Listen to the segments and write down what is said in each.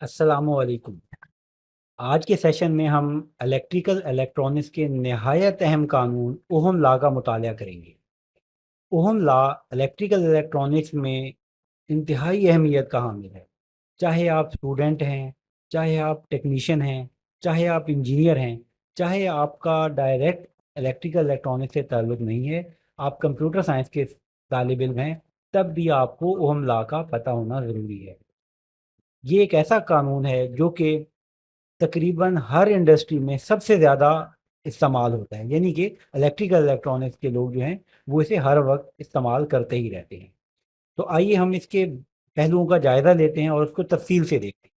अस्सलामुअलैकुम। आज के सेशन में हम इलेक्ट्रिकल इलेक्ट्रॉनिक्स के नहायत अहम कानून ओहम लॉ का मुताला करेंगे। ओहम लॉ इलेक्ट्रिकल इलेक्ट्रॉनिक्स में इंतहाई अहमियत का हामिल है। चाहे आप स्टूडेंट हैं, चाहे आप टेक्नीशियन हैं, चाहे आप इंजीनियर हैं, चाहे आपका डायरेक्ट इलेक्ट्रिकल इलेक्ट्रॉनिक्स से ताल्लुक़ नहीं है, आप कंप्यूटर साइंस के तालिब इल्म हैं, तब भी आपको ओहम लॉ का पता होना ज़रूरी है। ये एक ऐसा कानून है जो कि तकरीबन हर इंडस्ट्री में सबसे ज़्यादा इस्तेमाल होता है, यानी कि इलेक्ट्रिकल इलेक्ट्रॉनिक्स के लोग जो हैं वो इसे हर वक्त इस्तेमाल करते ही रहते हैं। तो आइए हम इसके पहलुओं का जायज़ा लेते हैं और उसको तफसील से देखते हैं।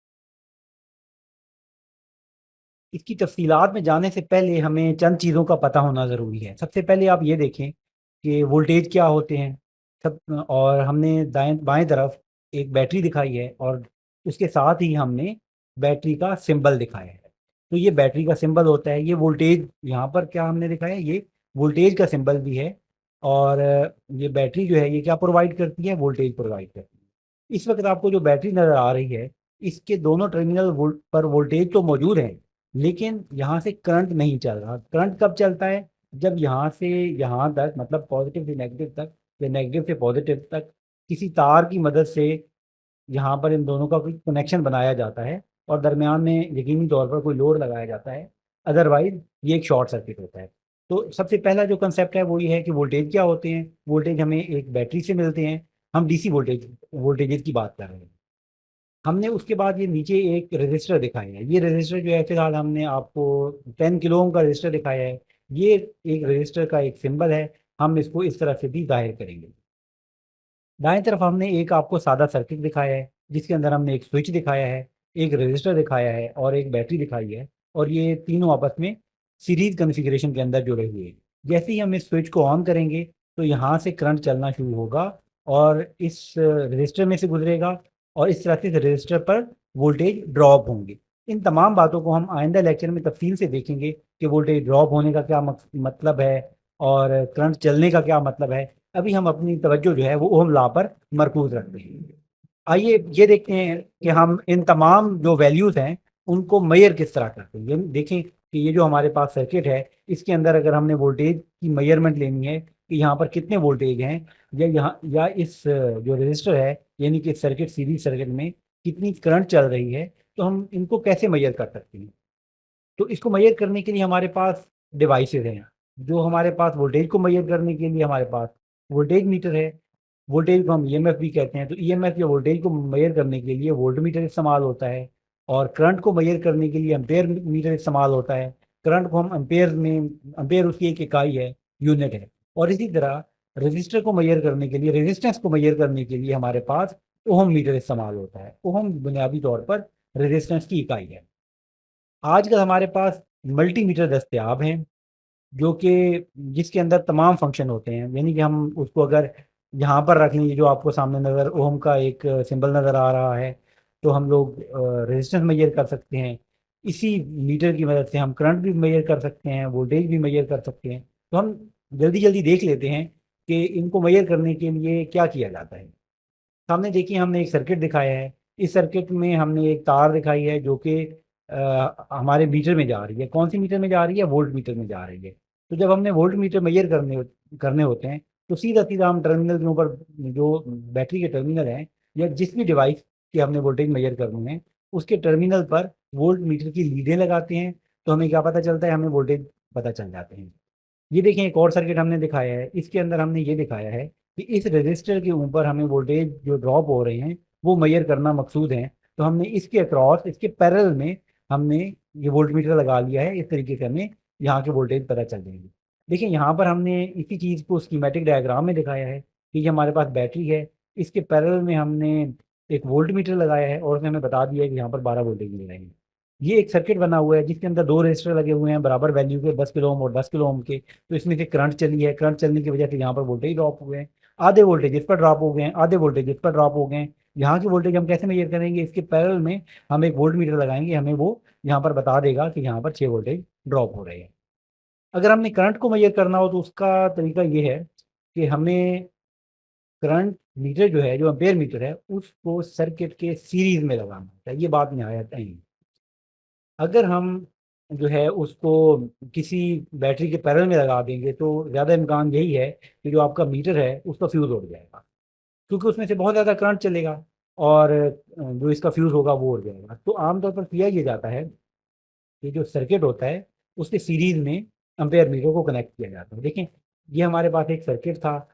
इसकी तफसीलात में जाने से पहले हमें चंद चीज़ों का पता होना ज़रूरी है। सबसे पहले आप ये देखें कि वोल्टेज क्या होते हैं। सब और हमने दाएं बाएं तरफ एक बैटरी दिखाई है और उसके साथ ही हमने बैटरी का सिंबल दिखाया है। तो ये बैटरी का सिंबल होता है, ये वोल्टेज यहाँ पर क्या हमने दिखाया है, ये वोल्टेज का सिंबल भी है। और ये बैटरी जो है ये क्या प्रोवाइड करती है, वोल्टेज प्रोवाइड करती है। इस वक्त आपको जो बैटरी नज़र आ रही है, इसके दोनों टर्मिनल पर वोल्टेज तो मौजूद है, लेकिन यहाँ से करंट नहीं चल रहा। करंट कब चलता है, जब यहाँ से यहाँ तक, मतलब पॉजिटिव से नेगेटिव तक या नेगेटिव से पॉजिटिव तक किसी तार की मदद से यहाँ पर इन दोनों का कोई कनेक्शन बनाया जाता है और दरमियान में यकीनी तौर पर कोई लोड लगाया जाता है। अदरवाइज ये एक शॉर्ट सर्किट होता है। तो सबसे पहला जो कंसेप्ट है वो ये है कि वोल्टेज क्या होते हैं। वोल्टेज हमें एक बैटरी से मिलते हैं। हम डीसी वोल्टेजेस की बात कर रहे हैं। हमने उसके बाद ये नीचे एक रजिस्टर दिखाया है। ये रजिस्टर जो है फिलहाल हमने आपको 10 किलो ओम का रजिस्टर दिखाया है। ये एक रजिस्टर का एक सिंबल है। हम इसको इस तरह से भी जाहिर करेंगे। दाएं तरफ हमने एक आपको सादा सर्किट दिखाया है जिसके अंदर हमने एक स्विच दिखाया है, एक रजिस्टर दिखाया है और एक बैटरी दिखाई है। और ये तीनों आपस में सीरीज कॉन्फ़िगरेशन के अंदर जुड़े हुए हैं। जैसे ही हम इस स्विच को ऑन करेंगे तो यहाँ से करंट चलना शुरू होगा और इस रजिस्टर में से गुजरेगा और इस तरह से इस रजिस्टर पर वोल्टेज ड्रॉप होंगे। इन तमाम बातों को हम आइंदा लेक्चर में तफसील से देखेंगे कि वोल्टेज ड्रॉप होने का क्या मतलब है और करंट चलने का क्या मतलब है। अभी हम अपनी तवज्जो जो है वो ओम लॉ पर मरकूज रखते हैं। आइए ये देखते हैं कि हम इन तमाम जो वैल्यूज़ हैं उनको मेजर किस तरह करते हैं। ये देखें कि ये जो हमारे पास सर्किट है इसके अंदर अगर हमने वोल्टेज की मेजरमेंट लेनी है कि यहाँ पर कितने वोल्टेज हैं या यहाँ या इस जो रजिस्टर है यानी कि सर्किट सीरीज सर्किट में कितनी करंट चल रही है, तो हम इनको कैसे मेजर कर सकते हैं। तो इसको मेजर करने के लिए हमारे पास डिवाइसेज हैं। जो हमारे पास वोल्टेज को मेजर करने के लिए हमारे पास वोल्टेज मीटर है। वोल्टेज को हम ईएमएफ भी कहते हैं। तो ईएमएफ या वोल्टेज को मेजर करने के लिए वोल्ट मीटर इस्तेमाल होता है और करंट को मेजर करने के लिए एम्पेयर मीटर इस्तेमाल होता है। करंट को हम एम्पेयर में, एम्पेयर उसकी एक इकाई है, यूनिट है। और इसी तरह रजिस्टर को मेजर करने के लिए, रेजिस्टेंस को मेजर करने के लिए हमारे पास ओहम मीटर इस्तेमाल होता है। ओहम बुनियादी तौर पर रेजिस्टेंस की इकाई है। आजकल हमारे पास मल्टीमीटर दस्तयाब हैं जो कि जिसके अंदर तमाम फंक्शन होते हैं। यानी कि हम उसको अगर यहाँ पर रख लेंगे, जो आपको सामने नज़र ओम का एक सिंबल नज़र आ रहा है, तो हम लोग रेजिस्टेंस मेजर कर सकते हैं। इसी मीटर की मदद से हम करंट भी मेजर कर सकते हैं, वोल्टेज भी मेजर कर सकते हैं। तो हम जल्दी जल्दी देख लेते हैं कि इनको मेजर करने के लिए क्या किया जाता है। सामने देखिए हमने एक सर्किट दिखाया है। इस सर्किट में हमने एक तार दिखाई है जो कि हमारे मीटर में जा रही है। कौन सी मीटर में जा रही है, वोल्ट मीटर में जा रही है। तो जब हमने वोल्ट मीटर मेजर करने होते हैं तो सीधा सीधा हम टर्मिनल के ऊपर, जो बैटरी के टर्मिनल हैं या जिस भी डिवाइस की हमने वोल्टेज मेजर करनी है, उसके टर्मिनल पर वोल्ट मीटर की लीडें लगाते हैं। तो हमें क्या पता चलता है, हमें वोल्टेज पता चल जाते हैं। ये देखें एक और सर्किट हमने दिखाया है। इसके अंदर हमने ये दिखाया है कि इस रजिस्टर के ऊपर हमें वोल्टेज जो ड्रॉप हो रहे हैं वो मेजर करना मकसूद है। तो हमने इसके अक्रॉस, इसके पैरेलल में हमने ये वोल्ट मीटर लगा लिया है। इस तरीके से हमें यहाँ के वोल्टेज पता चल जाएंगे। देखिए यहाँ पर हमने इसी चीज़ को स्कीमेटिक डायग्राम में दिखाया है कि ये हमारे पास बैटरी है। इसके पैरेलल में हमने एक वोल्ट मीटर लगाया है और उसने हमें बता दिया है कि यहाँ पर 12 वोल्टेज मिल रहे हैं। ये एक सर्किट बना हुआ है जिसके अंदर दो रजिस्टर लगे हुए हैं बराबर वैल्यू के, 10 किलो ओम और 10 किलो ओम के। तो इसमें से करंट चली है। करंट चलने की वजह से यहाँ पर वोल्टेज ड्रॉप हुए हैं। आधे वोल्टेज इस पर ड्रॉप हो गए हैं, आधे वोल्टेज इस पर ड्रॉप हो गए हैं। यहाँ की वोल्टेज हम कैसे मेजर करेंगे, इसके पैरेलल में हम एक वोल्ट मीटर लगाएंगे, हमें वो यहाँ पर बता देगा कि यहाँ पर 6 वोल्टेज ड्रॉप हो रहे हैं। अगर हमने करंट को मेजर करना हो तो उसका तरीका ये है कि हमें करंट मीटर जो है, जो एम्पेयर मीटर है, उसको सर्किट के सीरीज में लगाना होता है। ये बात नहायत अहम है। अगर हम जो है उसको किसी बैटरी के पैरेलल में लगा देंगे तो ज़्यादा इम्कान यही है कि जो आपका मीटर है उसका फ्यूज़ उड़ जाएगा, क्योंकि उसमें से बहुत ज़्यादा करंट चलेगा और जो इसका फ्यूज़ होगा वो उड़ जाएगा। तो आमतौर पर किया ये जाता है कि जो सर्किट होता है उसके सीरीज में एम्पेयर मीटर को कनेक्ट किया जाता है। देखें, ये हमारे पास एक सर्किट था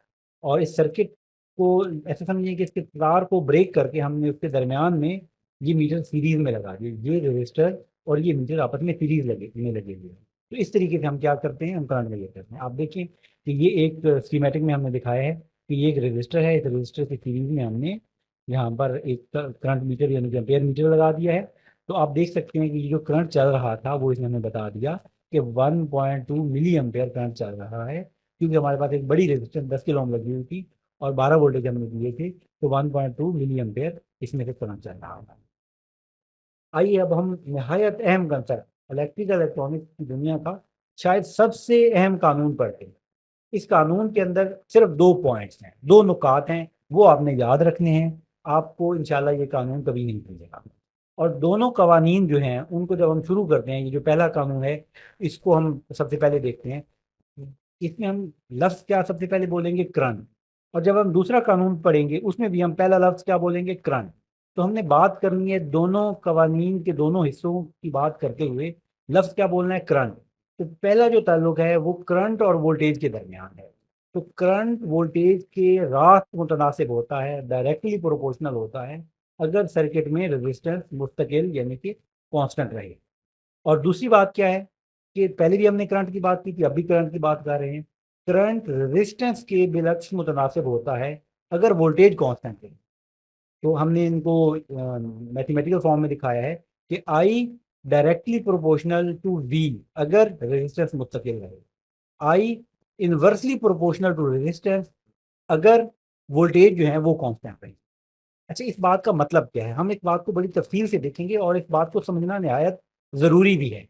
और इस सर्किट को ऐसे समझिए कि इसके तार को ब्रेक करके हमने उसके दरमियान में ये मीटर सीरीज में लगा दिए। ये रजिस्टर और ये मीटर आपस में सीरीज लगे हुए हैं। तो इस तरीके से हम क्या करते हैं, हम करंट मेजर करते हैं। आप देखिए कि ये एक स्कीमेटिक में हमने दिखाया है कि ये एक रजिस्टर है, इस रजिस्टर की सीरीज में हमने यहाँ पर एक करंट मीटर यानी कि एम्पेयर मीटर लगा दिया है। तो आप देख सकते हैं कि ये जो करंट चल रहा था वो इसने हमें बता दिया कि 1.2 मिली एम्पेयर करंट चल रहा है, क्योंकि हमारे पास एक बड़ी रेजिस्टेंस 10 किलो ओम लगी हुई थी और 12 वोल्टेज हमने दिए थे, तो 1.2 मिली एम्पेयर इसमें से करंट चल रहा था। आइए अब हम नहायत अहम कंसेप्ट इलेक्ट्रिकल इलेक्ट्रॉनिक्स की दुनिया का शायद सबसे अहम कानून पढ़ते हैं। इस कानून के अंदर सिर्फ दो पॉइंट्स हैं, दो नुकात हैं, वो आपने याद रखने हैं। आपको इंशाल्लाह ये कानून कभी नहीं भूलेगा। और दोनों कवानीन जो हैं उनको जब हम शुरू करते हैं, ये जो पहला कानून है इसको हम सबसे पहले देखते हैं। इसमें हम लफ्ज़ क्या सबसे पहले बोलेंगे, करंट। और जब हम दूसरा कानून पढ़ेंगे उसमें भी हम पहला लफ्ज़ क्या बोलेंगे, करंट। तो हमने बात करनी है दोनों कवानीन के दोनों हिस्सों की बात करते हुए, लफ्ज़ क्या बोलना है, करंट। तो पहला जो ताल्लुक है वो करंट और वोल्टेज के दरमियान है। तो करंट वोल्टेज के रास्त मुतनासिब होता है, डायरेक्टली प्रोपोर्शनल होता है, अगर सर्किट में रेजिस्टेंस मुस्तकिल यानी कि कांस्टेंट रहे। और दूसरी बात क्या है कि पहले भी हमने करंट की बात की थी, अब भी करंट की बात कर रहे हैं। करंट रेजिस्टेंस के बिलक्स मुतनासिब होता है अगर वोल्टेज कांस्टेंट है। तो हमने इनको मैथमेटिकल फॉर्म में दिखाया है कि I directly proportional to V अगर रेजिस्टेंस मुस्तकिल रहे, I inversely proportional to resistance अगर वोल्टेज जो है वो कांस्टेंट रहे। अच्छा, इस बात का मतलब क्या है, हम इस बात को बड़ी तफसील से देखेंगे और इस बात को समझना निहायत ज़रूरी भी है।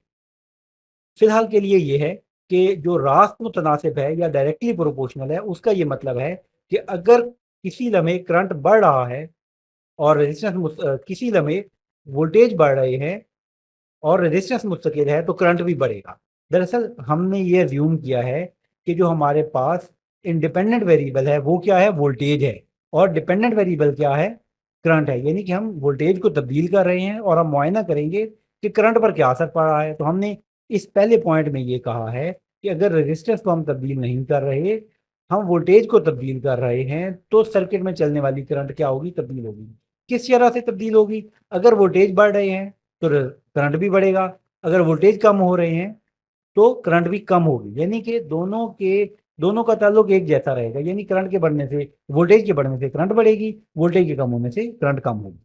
फिलहाल के लिए ये है कि जो रास्त मुतनासिब है या डायरेक्टली प्रोपोर्शनल है, उसका ये मतलब है कि अगर किसी लम्हे करंट बढ़ रहा है और किसी लम्हे वोल्टेज बढ़ रहे हैं और रेजिस्टेंस मुस्तकिल है तो करंट भी बढ़ेगा। दरअसल हमने ये अज्यूम किया है कि जो हमारे पास इंडिपेंडेंट वेरिएबल है वो क्या है, वोल्टेज है, और डिपेंडेंट वेरिएबल क्या है, करंट है। यानी कि हम वोल्टेज को तब्दील कर रहे हैं और हम मुआयना करेंगे कि करंट पर क्या असर पड़ रहा है। तो हमने इस पहले पॉइंट में ये कहा है कि अगर रेजिस्टेंस को हम तब्दील नहीं कर रहे, हम वोल्टेज को तब्दील कर रहे हैं, तो सर्किट में चलने वाली करंट क्या होगी, तब्दील होगी। किस तरह से तब्दील होगी, अगर वोल्टेज बढ़ रहे हैं तो करंट भी बढ़ेगा, अगर वोल्टेज कम हो रहे हैं तो करंट भी कम होगी। यानी कि दोनों का ताल्लुक एक जैसा रहेगा, यानी करंट के बढ़ने से वोल्टेज के बढ़ने से करंट बढ़ेगी, वोल्टेज के कम होने से करंट कम होगी।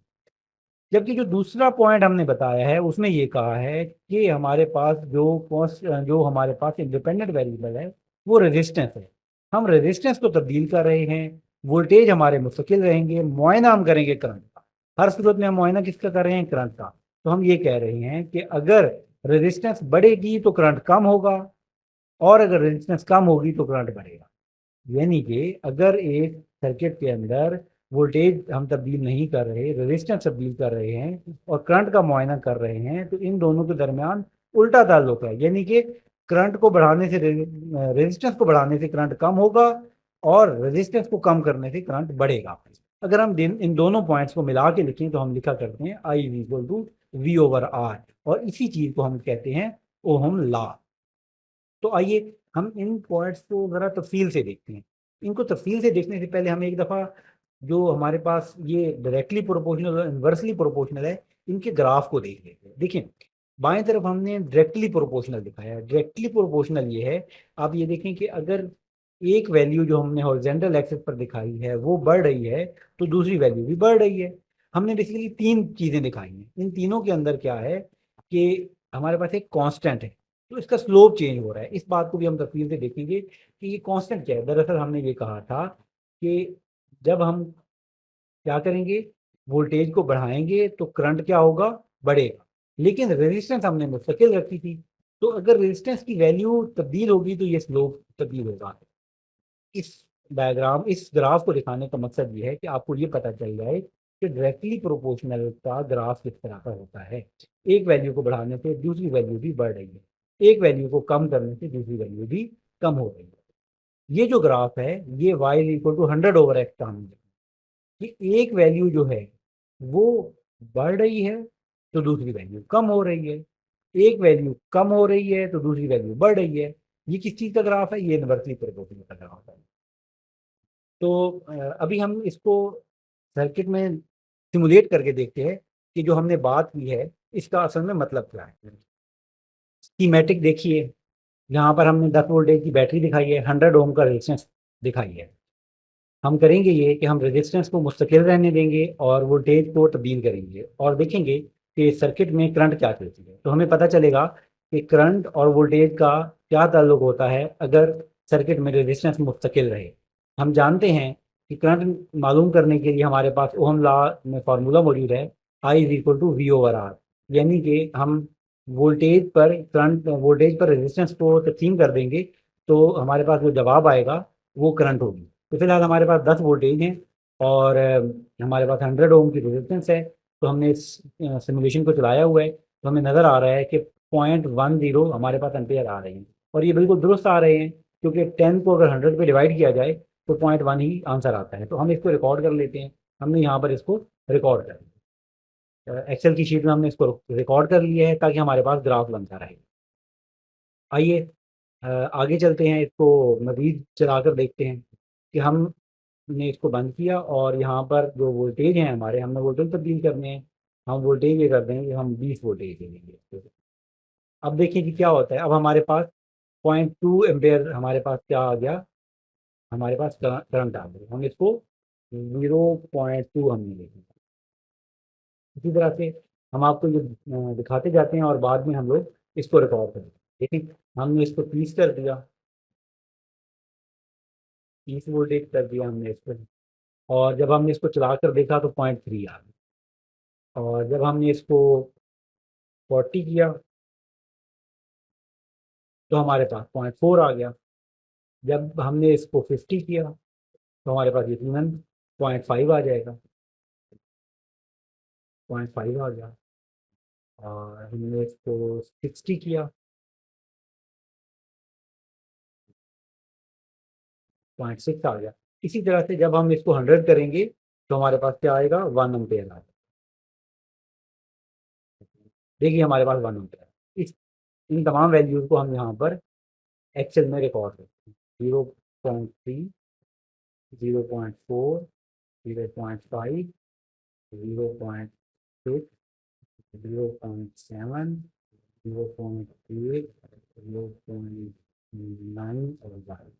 जबकि जो दूसरा पॉइंट हमने बताया है उसमें ये कहा है कि हमारे पास जो हमारे पास इंडिपेंडेंट वेरिएबल है वो रेजिस्टेंस है। हम रेजिस्टेंस को तब्दील कर रहे हैं, वोल्टेज हमारे मुस्तकिल रहेंगे, मुआयना हम करेंगे करंट का। हर सूरत में हम मुआयना किसका कर रहे हैं, करंट का। तो हम ये कह रहे हैं कि अगर रेजिस्टेंस बढ़ेगी तो करंट कम होगा और अगर रेजिस्टेंस कम होगी तो करंट बढ़ेगा। यानी कि अगर एक सर्किट के अंदर वोल्टेज हम तब्दील नहीं कर रहे, रेजिस्टेंस तब्दील कर रहे हैं और करंट का मुआयना कर रहे हैं, तो इन दोनों के दरमियान उल्टा ताल्लुक है। यानी कि करंट को बढ़ाने से रेजिस्टेंस को बढ़ाने से करंट कम होगा और रेजिस्टेंस को कम करने से करंट बढ़ेगा। अगर हम इन दोनों पॉइंट्स को मिला के लिखें तो हम लिखा करते हैं I equal to V over R, और इसी चीज को हम कहते हैं ओहम लॉ। तो आइए हम इन पॉइंट्स को ज़रा तफसील से देखते हैं। इनको तफसील से देखने से पहले हम एक दफ़ा जो हमारे पास ये डायरेक्टली प्रोपोर्शनल और इन्वर्सली प्रोपोर्शनल है, इनके ग्राफ को देख लेते हैं। देखिए, बाएं तरफ हमने डायरेक्टली प्रोपोर्शनल दिखाया है। डायरेक्टली प्रोपोर्शनल ये है, आप ये देखें कि अगर एक वैल्यू जो हमने हॉरिजॉन्टल एक्सिस पर दिखाई है वो बढ़ रही है तो दूसरी वैल्यू भी बढ़ रही है। हमने बेसिकली तीन चीज़ें दिखाई हैं। इन तीनों के अंदर क्या है कि हमारे पास एक कांस्टेंट है, तो इसका स्लोप चेंज हो रहा है। इस बात को भी हम तफसील से देखेंगे कि ये कांस्टेंट क्या है। दरअसल हमने ये कहा था कि जब हम क्या करेंगे, वोल्टेज को बढ़ाएंगे तो करंट क्या होगा, बढ़ेगा। लेकिन रेजिस्टेंस हमने मुस्तकिल रखी थी, तो अगर रेजिस्टेंस की वैल्यू तब्दील होगी तो ये स्लोप तब्दील होगा। इस डायग्राम, इस ग्राफ को दिखाने का मकसद ये है कि आपको ये पता चल जाए कि डायरेक्टली प्रोपोर्शनल का ग्राफ किस तरह का होता है। एक वैल्यू को बढ़ाने से दूसरी वैल्यू भी बढ़ रही है, एक वैल्यू को कम करने से दूसरी वैल्यू भी कम हो रही है। ये जो ग्राफ है ये y इक्वल टू 100/x का हम कि एक वैल्यू जो है वो बढ़ रही है तो दूसरी वैल्यू कम हो रही है, एक वैल्यू कम हो रही है तो दूसरी वैल्यू बढ़ रही है। ये किस चीज़ का ग्राफ है? ये इन्वर्सली प्रोपोर्शनल का ग्राफ है। तो अभी हम इसको सर्किट में सिमुलेट करके देखते हैं कि जो हमने बात की है इसका असल में मतलब क्या है। स्कीमेटिक देखिए, यहाँ पर हमने 10 वोल्टेज की बैटरी दिखाई है, 100 ओम का रेजिस्टेंस दिखाई है। हम करेंगे ये कि हम रेजिस्टेंस को मुस्तकिल रहने देंगे और वोल्टेज को तब्दील करेंगे और देखेंगे कि सर्किट में करंट क्या चलती है। तो हमें पता चलेगा कि करंट और वोल्टेज का क्या ताल्लुक होता है अगर सर्किट में रेजिस्टेंस मुस्तकिल रहे। हम जानते हैं कि करंट मालूम करने के लिए हमारे पास ओहम लॉ में फार्मूला मौजूद है, I is equal to V/R, यानी कि हम वोल्टेज पर रेजिस्टेंस को तकसीम कर देंगे तो हमारे पास जो जवाब आएगा वो करंट होगी। तो फिलहाल हमारे पास 10 वोल्टेज हैं और हमारे पास 100 ओम की रेजिस्टेंस है। तो हमने इस सिमुलेशन को चलाया हुआ है तो हमें नज़र आ रहा है कि 0.10 हमारे पास एम्पेयर आ रहे हैं और ये बिल्कुल दुरुस्त आ रहे हैं क्योंकि 10 को अगर 100 पे डिवाइड किया जाए तो 0.1 ही आंसर आता है। तो हम इसको रिकॉर्ड कर लेते हैं। हमने यहाँ पर इसको रिकॉर्ड कर लिया, एक्सेल की शीट में हमने इसको रिकॉर्ड कर लिया है ताकि हमारे पास ग्राफ बनता रहे। आइए आगे चलते हैं, इसको मज़ीद चलाकर देखते हैं कि हमने इसको बंद किया और यहाँ पर जो वोल्टेज हैं हमारे, हमने वोल्टेज तब्दील करने हैं। हम वोल्टेज ये कर देंगे, हम 20 वोल्टेज दे देंगे। अब देखिए कि क्या होता है। अब हमारे पास 0.2 एम्पेयर हमारे पास क्या आ गया, हमारे पास करंट आ गया। हम इसको 0.2 हमने देखा। इसी तरह से हम आपको ये दिखाते जाते हैं और बाद में हम लोग इसको रिकॉर्ड करें। देखिए हमने इसको 30 कर दिया, 30 वोल्टेज कर दिया हमने इसको, और जब हमने इसको चलाकर देखा तो 0.3 आ गया। और जब हमने इसको 40 किया तो हमारे पास 0.4 आ गया। जब हमने इसको 50 किया तो हमारे पास यकीनन 0.5 आ जाएगा, 0.5 आ गया। और हमने इसको 60 किया, 0.6 आ गया। इसी तरह से जब हम इसको 100 करेंगे तो हमारे पास क्या आएगा, 1 एम्पेयर आएगा। देखिए हमारे पास 1 एम्पेयर। इस इन तमाम वैल्यूज़ को हम यहाँ पर एक्सेल में रिकॉर्ड करते हैं। 0.3, 0.4, 0.5, 0.6, 0.7, 0.8, 0.9 और 1।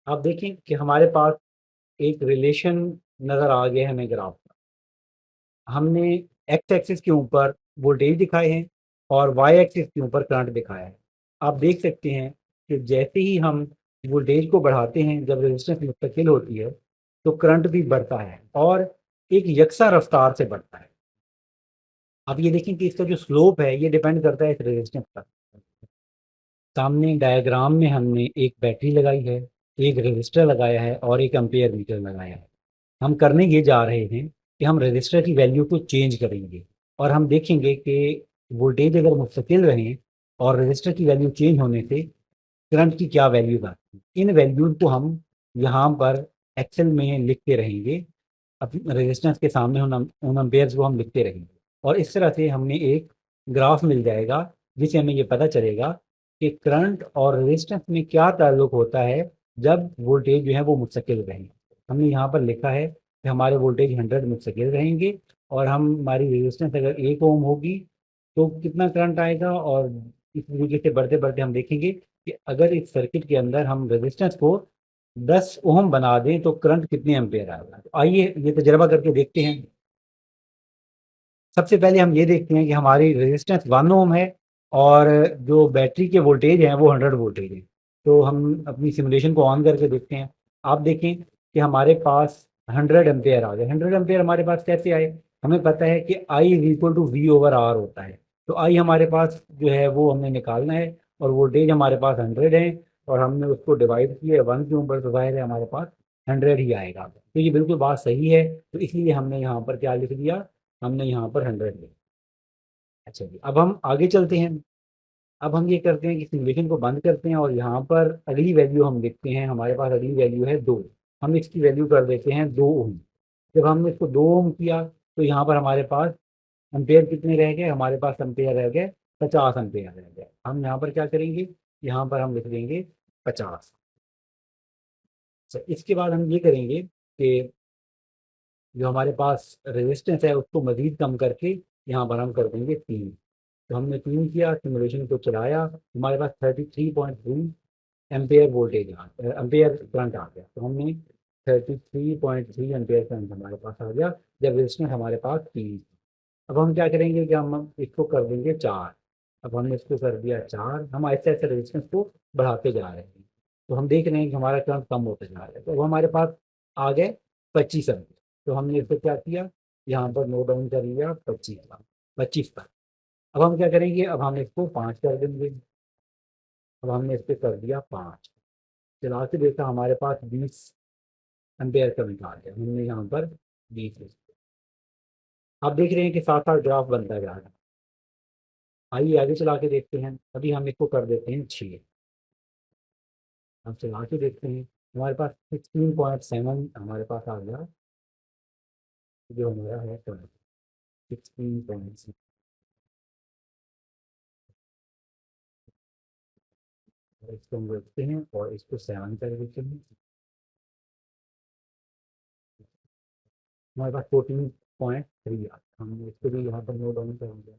आप देखें कि हमारे पास एक रिलेशन नज़र आ गया है हमें ग्राफ का। हमने एक्स एक्सिस के ऊपर वोल्टेज दिखाए हैं और वाई एक्सिस के ऊपर करंट दिखाया है। आप देख सकते हैं कि जैसे ही हम वोल्टेज को बढ़ाते हैं, जब रेजिस्टेंस मुस्तकिल होती है तो करंट भी बढ़ता है और एक यकसा रफ्तार से बढ़ता है। आप ये देखें कि इसका जो स्लोप है ये डिपेंड करता है इस रेजिस्टेंस पर। सामने डायग्राम में हमने एक बैटरी लगाई है, एक रजिस्टर लगाया है और एक एम्पेयर मीटर लगाया है। हम करने ये जा रहे हैं कि हम रजिस्टर की वैल्यू को चेंज करेंगे और हम देखेंगे कि वोल्टेज अगर मुस्तकिल रहें और रजिस्टर की वैल्यू चेंज होने से करंट की क्या वैल्यूज आती हैं। इन वैल्यूज को हम यहाँ पर एक्सेल में लिखते रहेंगे, अपनी रेजिस्टेंस के सामने उन एम्पेयर्स को हम लिखते रहेंगे और इस तरह से हमने एक ग्राफ मिल जाएगा जिससे हमें ये पता चलेगा कि करंट और रेजिस्टेंस में क्या ताल्लुक होता है जब वोल्टेज जो है वो मुस्तकिल रहें। हमने यहाँ पर लिखा है कि हमारे वोल्टेज 100 मुस्तकिल रहेंगे और हमारी रेजिस्टेंस अगर 1 ओम होगी तो कितना करंट आएगा। और इस तरीके से बढ़ते बढ़ते हम देखेंगे कि अगर इस सर्किट के अंदर हम रेजिस्टेंस को 10 ओम बना दें तो करंट कितने एम्पेयर आएगा। तो आइए ये तजर्बा करके देखते हैं। सबसे पहले हम ये देखते हैं कि हमारी रेजिस्टेंस 1 ओम है और जो बैटरी के वोल्टेज हैं वो 100 वोल्टेज है। तो हम अपनी सिमुलेशन को ऑन करके देखते हैं। आप देखें कि हमारे पास 100 एम्पेयर आ गए। 100 एम्पेयर हमारे पास कैसे आए? हमें पता है कि I is equal to V/R होता है। तो I हमारे पास जो है वो हमने निकालना है और वोल्टेज हमारे पास 100 है और हमने उसको डिवाइड किया 1 के ऊपर, तो ज़ाहिर है हमारे पास 100 ही आएगा। तो ये बिल्कुल बात सही है, तो इसलिए हमने यहाँ पर क्या लिख दिया, हमने यहाँ पर 100 लिखा। अच्छा जी, अब हम आगे चलते हैं। अब हम ये करते हैं कि सिमुलेशन को बंद करते हैं और यहाँ पर अगली वैल्यू हम लिखते हैं। हमारे पास अगली वैल्यू है 2। हम इसकी वैल्यू कर देते हैं 2 ओम। जब हमने इसको 2 ओम किया तो यहाँ पर हमारे पास एम्पेयर कितने रह गए, हमारे पास एम्पेयर रह गए 50 एम्पेयर रह गए। हम यहाँ पर क्या करेंगे, यहाँ पर हम लिख देंगे 50। इसके बाद हम ये करेंगे कि जो हमारे पास रेजिस्टेंस है उसको मज़ीद कम करके यहाँ पर हम कर देंगे 3। तो हमने 3 किया, सिमुलेशन को चलाया, हमारे पास 33.3 एम्पेयर वोल्टेज एम्पेयर करंट आ गया। तो हमने 33.3 एम्पेयर करंट हमारे पास आ गया जब रेजिस्टेंस हमारे पास 3। अब हम क्या करेंगे कि हम इसको कर देंगे 4। अब हमने इसको कर दिया 4, हम ऐसे ऐसे रेजिस्टेंस को बढ़ाते जा रहे हैं। तो हम देख रहे हैं कि हमारा करंट कम होता जा रहा है। तो अब हमारे पास आ गए 25 एम्पेयर। तो हमने इसको क्या किया, यहाँ पर नोट डाउन कर लिया 25 पर। अब हम क्या करेंगे, अब हम इसको 5 कर देंगे। अब हमने इस पर कर दिया 5, चला के देखा हमारे पास 20 एम्पेयर करंट आ गया। हमने यहाँ पर 20। आप देख रहे हैं कि साथ साथ ग्राफ बनता जा रहा है। आइए आगे चला के देखते हैं। अभी हम इसको कर देते हैं 6। हम चला के देखते हैं, हमारे पास 16.7 हमारे पास आ गया, जो हमारा है 16.7। इसको हम देखते हैं और इसको 7 कर देते हैं, हमारे पास 14.3 आ। हमने इसको भी यहाँ पर नोट डाउन कर दिया।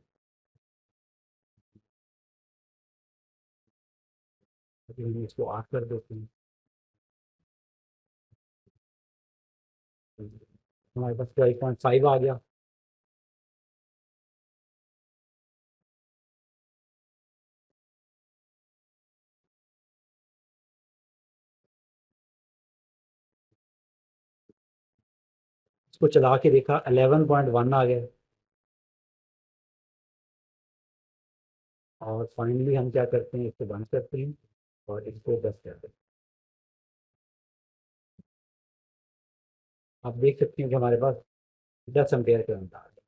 अभी हम इसको 8 कर देते हैं, हमारे पास 12.5 आ गया। इसको चला के देखा 11.1 आ गया। और फाइनली हम क्या करते हैं, इसको बंद करते हैं और इसको 10 कर देते हैं। आप देख सकते हैं कि हमारे पास 10 एम्पेयर करंट आ गया।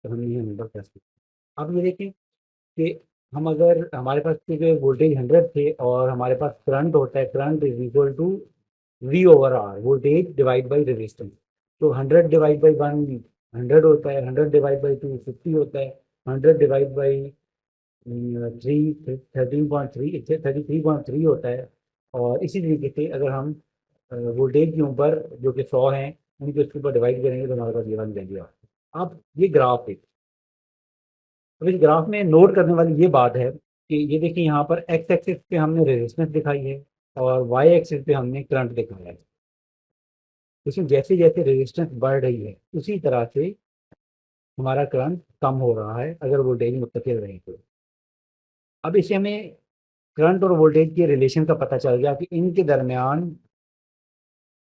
तो हमने ये नंबर 10 किया। अब ये देखें कि हम अगर हमारे पास क्योंकि वोल्टेज 100 थे और हमारे पास करंट होता है, current is equal to V over R, voltage divide by resistance. तो 100 डिवाइड बाई 1 100 होता है, 100 डिवाइड बाई 2 50 होता है, 100 डिवाइड बाई 33.3 होता है। और इसी तरीके से अगर हम वोल्टेज के ऊपर जो कि 100 हैं उनके उसके ऊपर डिवाइड करेंगे तो हमारे पास ये वाली वैल्यू आती है। अब ये ग्राफ है। अब इस ग्राफ में नोट करने वाली ये बात है कि ये देखिए यहाँ पर एक्स एक्सिस पे हमने रेजिस्टेंस दिखाई है और वाई एक्सिस पे हमने करंट दिखाया है। इसमें जैसे जैसे रेजिस्टेंस बढ़ रही है उसी तरह से हमारा करंट कम हो रहा है अगर वोल्टेज मुस्तकिल रहे तो। अब इसे हमें करंट और वोल्टेज के रिलेशन का पता चल गया कि इनके दरमियान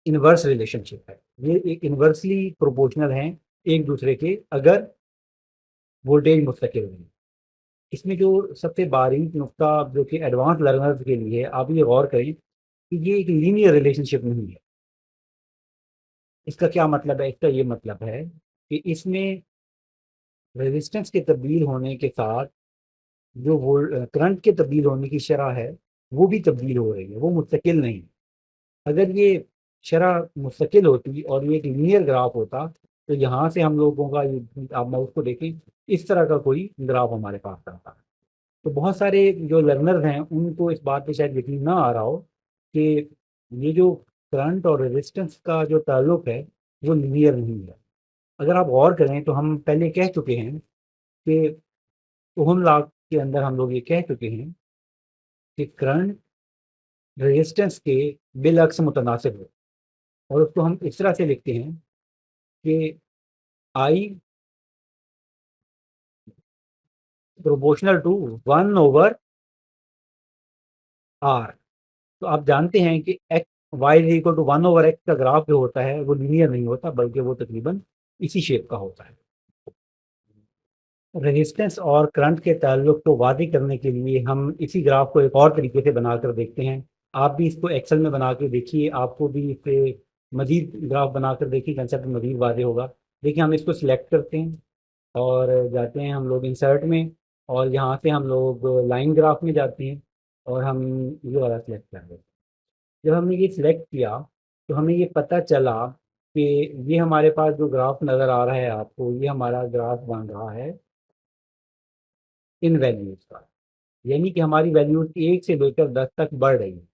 इनवर्स रिलेशनशिप है। ये एक इनवर्सली प्रोपोर्शनल हैं एक दूसरे के अगर वोल्टेज मुस्तकिल रहे। इसमें जो सबसे बारीक नुक्ता जो कि एडवांस लर्नर्स के लिए आप ये गौर करें कि ये एक लीनियर रिलेशनशिप नहीं है। इसका क्या मतलब है, इसका ये मतलब है कि इसमें रेजिस्टेंस के तब्दील होने के साथ जो वो करंट के तब्दील होने की शरह है वो भी तब्दील हो रही है, वो मुस्तकिल नहीं। अगर ये शरह मुस्तकिल होती और ये एक लीनियर ग्राफ होता तो यहाँ से हम लोगों का आप माउस को देखें इस तरह का कोई ग्राफ हमारे पास आता। तो बहुत सारे जो लर्नर्स हैं उनको इस बात पे शायद यकीन ना आ रहा हो कि ये जो करंट और रेजिस्टेंस का जो ताल्लुक है वो लीनियर नहीं है। अगर आप गौर करें तो हम पहले कह चुके हैं कि ओहम लॉ के अंदर हम लोग ये कह चुके हैं कि करंट रेजिस्टेंस के बिलअक्स मुतनासिब है। और उसको हम इस तरह से लिखते हैं कि I proportional to 1 over R. तो आप जानते हैं कि X Y is equal to 1 over X का ग्राफ जो होता है वो लीनियर नहीं होता बल्कि वो तकरीबन इसी शेप का होता है। रेजिस्टेंस और करंट के ताल्लुक को वादी करने के लिए हम इसी ग्राफ को एक और तरीके से बनाकर देखते हैं। आप भी इसको एक्सेल में बना के देखिए, आपको भी इस पे मजीद ग्राफ बनाकर देखिए, कंसेप्ट मजीद वाज़ेह होगा। देखिए हम इसको सिलेक्ट करते हैं और जाते हैं हम लोग इंसर्ट में, और यहाँ से हम लोग लाइन ग्राफ में जाते हैं और हम ये वाला सिलेक्ट कर देते हैं। जब हमने ये सिलेक्ट किया तो हमें ये पता चला कि ये हमारे पास जो ग्राफ नज़र आ रहा है आपको, ये हमारा ग्राफ बन रहा है इन वैल्यूज़ का, यानी कि हमारी वैल्यूज़ 1 से लेकर 10 तक बढ़ रही है।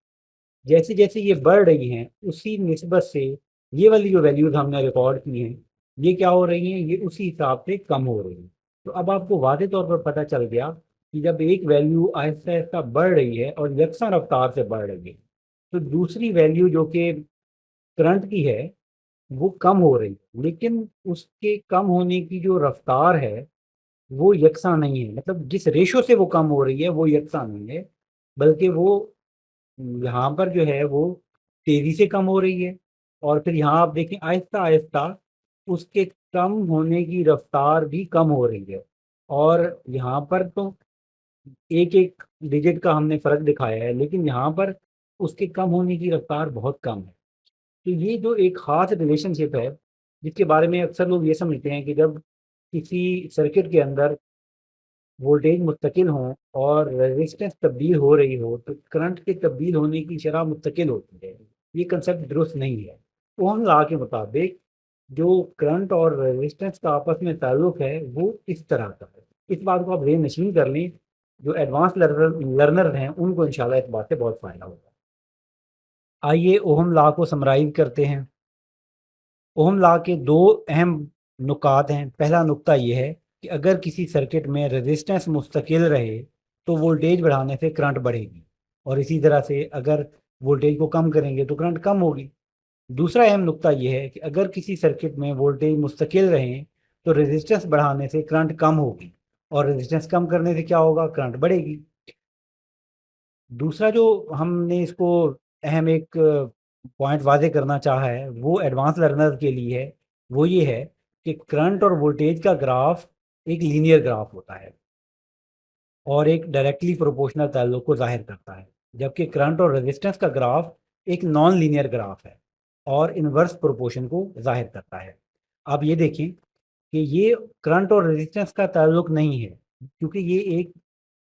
जैसे जैसे ये बढ़ रही हैं उसी निस्बत से ये वाली जो वैल्यूज़ हमने रिकॉर्ड की हैं, ये क्या हो रही हैं, ये उसी हिसाब से कम हो रही हैं। तो अब आपको वाज़े तौर पर पता चल गया कि जब एक वैल्यू आहिस्ता आहिस्ता बढ़ रही है और यकसा रफ्तार से बढ़ रही है, तो दूसरी वैल्यू जो कि करंट की है वो कम हो रही है, लेकिन उसके कम होने की जो रफ्तार है वो यकसा नहीं है। मतलब जिस रेशो से वो कम हो रही है वो यकसा नहीं है, बल्कि वो यहाँ पर जो है वो तेज़ी से कम हो रही है। और फिर यहाँ आप देखें आहिस्ता-आहिस्ता उसके कम होने की रफ़्तार भी कम हो रही है, और यहाँ पर तो एक-एक डिजिट का हमने फ़र्क दिखाया है, लेकिन यहाँ पर उसके कम होने की रफ़्तार बहुत कम है। तो ये जो एक ख़ास रिलेशनशिप है, जिसके बारे में अक्सर लोग ये समझते हैं कि जब किसी सर्किट के अंदर वोल्टेज मुस्तकिल हों और रेजिस्टेंस तब्दील हो रही हो, तो करंट के तब्दील होने की शरह मुस्तकिल होती है। ये कंसेप्ट दुरुस्त नहीं है। ओहम लॉ के मुताबिक जो करंट और रेजिस्टेंस का आपस में ताल्लुक है, वो इस तरह का है। इस बात को आप ज़हन नशीन कर लें, जो एडवांस लर्नर हैं, उनको इंशाल्लाह इस बात से बहुत फ़ायदा होगा। आइए ओहम लॉ को समराइज़ करते हैं। ओहम लॉ के 2 अहम नुकात हैं। पहला नुक्ता ये है कि अगर किसी सर्किट में रेजिस्टेंस मुस्तकिल रहे, तो वोल्टेज बढ़ाने से करंट बढ़ेगी, और इसी तरह से अगर वोल्टेज को कम करेंगे तो करंट कम होगी। दूसरा अहम नुक्ता ये है कि अगर किसी सर्किट में वोल्टेज मुस्तकिल रहें, तो रेजिस्टेंस बढ़ाने से करंट कम होगी, और रेजिस्टेंस कम करने से क्या होगा, करंट बढ़ेगी। दूसरा जो हमने इसको अहम एक पॉइंट वाज़ेह करना चाहा है, वो एडवांस लर्नर के लिए है, वो ये है कि करंट और वोल्टेज का ग्राफ एक लीनियर ग्राफ होता है और एक डायरेक्टली प्रोपोर्शनल ताल्लुक को ज़ाहिर करता है, जबकि करंट और रेजिस्टेंस का ग्राफ एक नॉन लीनियर ग्राफ है और इनवर्स प्रोपोर्शन को ज़ाहिर करता है। आप ये देखें कि ये करंट और रेजिस्टेंस का ताल्लुक नहीं है, क्योंकि ये एक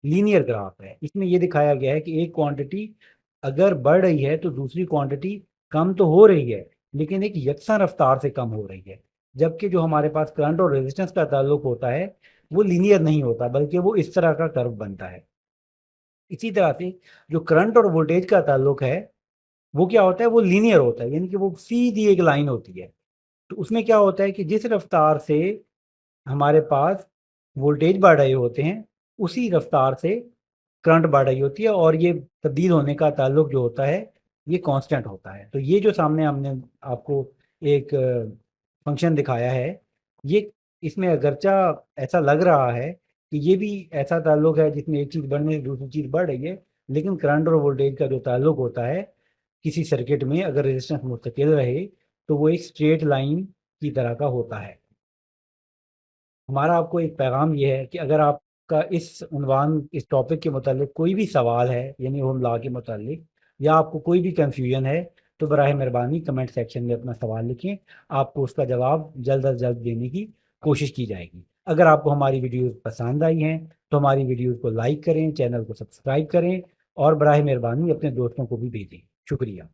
लीनियर ग्राफ है। इसमें ये दिखाया गया है कि एक क्वांटिटी अगर बढ़ रही है तो दूसरी क्वांटिटी कम तो हो रही है, लेकिन एक यकसा रफ्तार से कम हो रही है। जबकि जो हमारे पास करंट और रेजिस्टेंस का ताल्लुक होता है, वो लीनियर नहीं होता, बल्कि वो इस तरह का कर्व बनता है। इसी तरह से जो करंट और वोल्टेज का ताल्लुक है, वो क्या होता है, वो लीनियर होता है, यानी कि वो सीधी एक लाइन होती है। तो उसमें क्या होता है कि जिस रफ्तार से हमारे पास वोल्टेज बढ़ रहे होते हैं, उसी रफ्तार से करंट बढ़ रही होती है, और ये तब्दील होने का ताल्लुक जो होता है, ये कांस्टेंट होता है। तो ये जो सामने हमने आपको एक फंक्शन दिखाया है, ये इसमें अगरचा ऐसा लग रहा है कि ये भी ऐसा ताल्लुक है जिसमें एक चीज़ बढ़ने से दूसरी चीज़ बढ़ रही है, लेकिन करंट और वोल्टेज का जो ताल्लुक होता है किसी सर्किट में, अगर रेजिस्टेंस मुस्तकिल रहे, तो वो एक स्ट्रेट लाइन की तरह का होता है। हमारा आपको एक पैगाम ये है कि अगर आपका इस टॉपिक के मुतालिक कोई भी सवाल है, यानी होम लॉ के मुतालिक, या आपको कोई भी कन्फ्यूजन है, तो बराए मेहरबानी कमेंट सेक्शन में अपना सवाल लिखें। आपको उसका जवाब जल्द अज जल्द देने की कोशिश की जाएगी। अगर आपको हमारी वीडियोज़ पसंद आई हैं, तो हमारी वीडियोज़ को लाइक करें, चैनल को सब्सक्राइब करें, और बराए मेहरबानी अपने दोस्तों को भी भेजें। शुक्रिया।